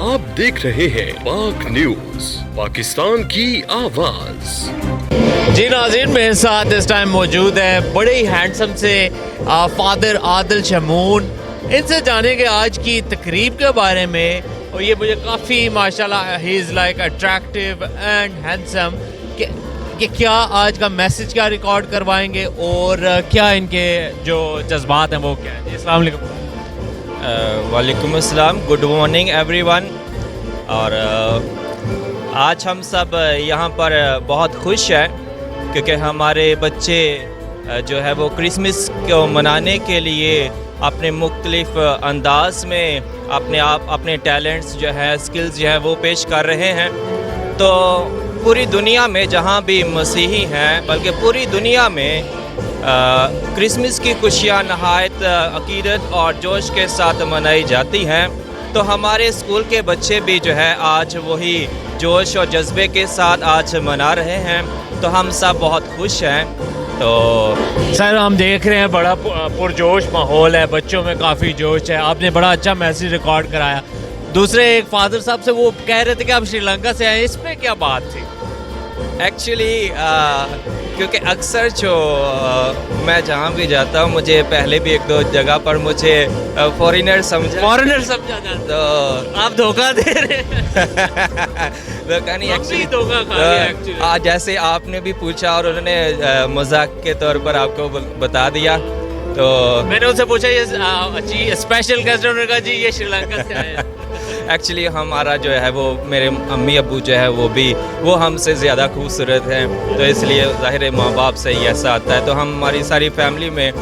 आप देख रहे हैं पाक न्यूज, पाकिस्तान की आवाज। जी नाज़रीन, मेरे साथ इस टाइम मौजूद है बड़े ही हैंडसम से फादर आदिल शमून। इनसे जानेंगे आज की तकरीब के बारे में, और ये मुझे काफ़ी माशाल्लाह he is like attractive and handsome कि क्या आज का मैसेज क्या रिकॉर्ड करवाएंगे और क्या इनके जो जज्बात हैं वो क्या हैं। अस्सलाम वालेकुम। वालेकुम अस्सलाम, गुड मॉर्निंग एवरीवन। और आज हम सब यहाँ पर बहुत खुश हैं क्योंकि हमारे बच्चे जो है वो क्रिसमस को मनाने के लिए अपने मुख्तलिफ अंदाज में अपने टैलेंट्स जो है, स्किल्स जो है वो पेश कर रहे हैं। तो पूरी दुनिया में जहाँ भी मसीही हैं, बल्कि पूरी दुनिया में क्रिसमस की खुशियाँ नहायत अकीदत और जोश के साथ मनाई जाती हैं। तो हमारे स्कूल के बच्चे भी जो है आज वही जोश और जज्बे के साथ आज मना रहे हैं। तो हम सब बहुत खुश हैं। तो सर, हम देख रहे हैं बड़ा पुरजोश माहौल है, बच्चों में काफ़ी जोश है। आपने बड़ा अच्छा मैसेज रिकॉर्ड कराया। दूसरे एक फादर साहब से वो कह रहे थे कि आप श्रीलंका से आए, इसमें क्या बात थी? एक्चुअली क्योंकि अक्सर जो मैं जहाँ भी जाता हूँ, मुझे पहले भी एक दो जगह पर मुझे फॉरेनर समझा जाता। तो आप धोखा दे रहे हैं। धोखा नहीं, एक्चुअली धोखा खा रहे हैं एक्चुअली। जैसे आपने भी पूछा और उन्होंने मजाक के तौर पर आपको बता दिया। तो मैंने उनसे पूछा ये जी स्पेशल गेस्ट, उन्होंने कहा जी ये श्रीलंका से आए हैं। एक्चुअली हमारा जो है वो मेरे अम्मी अब्बू जो है वो हमसे ज़्यादा खूबसूरत हैं, तो इसलिए ज़ाहिर माँ बाप से ही ऐसा आता है। तो हमारी सारी फैमिली में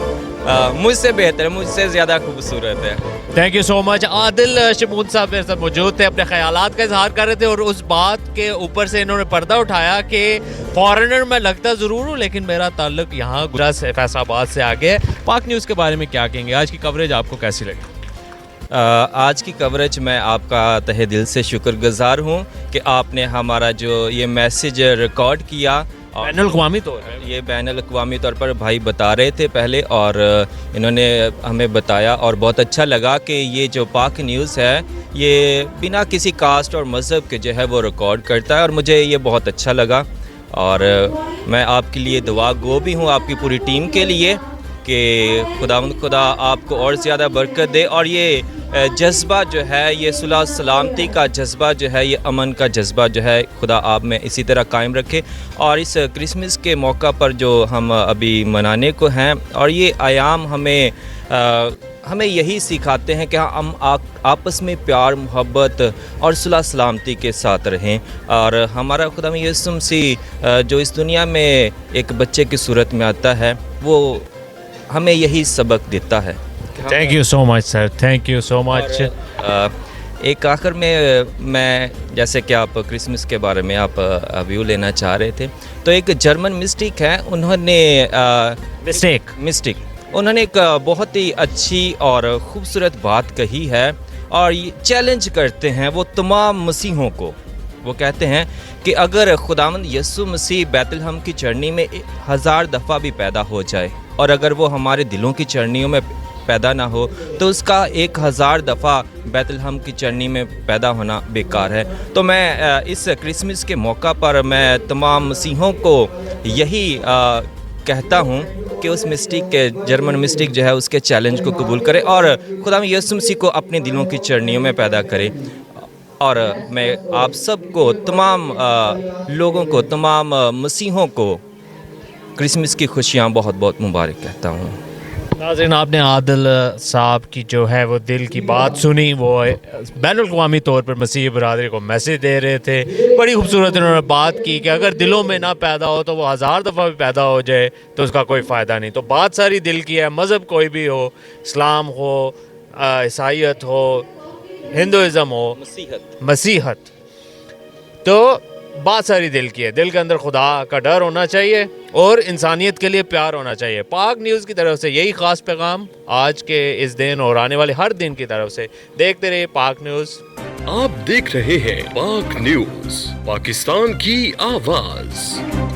मुझसे बेहतर, मुझसे ज़्यादा खूबसूरत है। Thank you so much. Adil Shamoon साहब मेरे साथ मौजूद थे, अपने ख्यालात का इजहार कर रहे थे और उस बात के ऊपर से इन्होंने पर्दा उठाया कि फॉरेनर मैं लगता ज़रूर हूँ लेकिन मेरा ताल्लुक यहाँ गुजरात से, फैसलाबाद से आगे है। पाक न्यूज़ के बारे में क्या कहेंगे? आज की कवरेज आपको कैसी लगी? आज की कवरेज में आपका तहे दिल से शुक्रगुजार हूँ कि आपने हमारा जो ये मैसेज रिकॉर्ड किया। बैनुल-अक़वामी तौर पर ये बैनुल-अक़वामी तौर पर भाई बता रहे थे पहले, और इन्होंने हमें बताया और बहुत अच्छा लगा कि ये जो पाक न्यूज़ है ये बिना किसी कास्ट और मज़हब के जो है वो रिकॉर्ड करता है, और मुझे ये बहुत अच्छा लगा। और मैं आपके लिए दुआ गो भी हूँ, आपकी पूरी टीम के लिए, कि खुदा आपको और ज़्यादा बरकत दे, और ये जज्बा जो है, ये सुलह सलामती का जज्बा जो है, ये अमन का जज्बा जो है, खुदा आप में इसी तरह कायम रखे। और इस क्रिसमस के मौका पर जो हम अभी मनाने को हैं, और ये आयाम हमें यही सिखाते हैं कि हम आपस में प्यार, मोहब्बत और सुलह सलामती के साथ रहें। और हमारा खुदा यीशु मसीह जो इस दुनिया में एक बच्चे की सूरत में आता है, वो हमें यही सबक देता है। Thank you so much sir, thank you so much. एक आखिर में मैं, जैसे कि आप क्रिसमस के बारे में आप व्यू लेना चाह रहे थे, तो एक जर्मन मिस्टिक है, उन्होंने उन्होंने एक बहुत ही अच्छी और ख़ूबसूरत बात कही है, और ये चैलेंज करते हैं वो तमाम मसीहों को। वो कहते हैं कि अगर खुदावंद यीशु मसीह बैतलहम की चरनी में 1000 दफ़ा भी पैदा हो जाए, और अगर वो हमारे दिलों की चरनियों में पैदा ना हो, तो उसका 1000 दफ़ा बैतलहम की चरनी में पैदा होना बेकार है। तो मैं इस क्रिसमस के मौका पर मैं तमाम मसीहों को यही कहता हूँ कि उस मिस्टिक के, जर्मन मिस्टिक जो है, उसके चैलेंज को कबूल करें और खुदा यीशु मसीह को अपने दिलों की चरनियों में पैदा करें। और मैं आप सबको, तमाम लोगों को, तमाम मसीहों को क्रिसमस की खुशियाँ बहुत बहुत मुबारक कहता हूँ। नाज़रीन, आपने आदिल साहब की जो है वो दिल की बात सुनी। वो बैनुल-अक़वामी तौर पर मसीह बरादरी को मैसेज दे रहे थे। बड़ी खूबसूरत इन्होंने बात की कि अगर दिलों में ना पैदा हो तो वो 1000 दफ़ा भी पैदा हो जाए तो उसका कोई फ़ायदा नहीं। तो बात सारी दिल की है, मज़हब कोई भी हो, इस्लाम हो, ईसाईयत हो, हिंदुज़म हो, मसीहत, तो बात सारी दिल की है। दिल के अंदर खुदा का डर होना चाहिए और इंसानियत के लिए प्यार होना चाहिए। पाक न्यूज़ की तरफ से यही ख़ास पैगाम आज के इस दिन और आने वाले हर दिन की तरफ से। देखते रहिए पाक न्यूज़। आप देख रहे हैं पाक न्यूज, पाकिस्तान की आवाज़।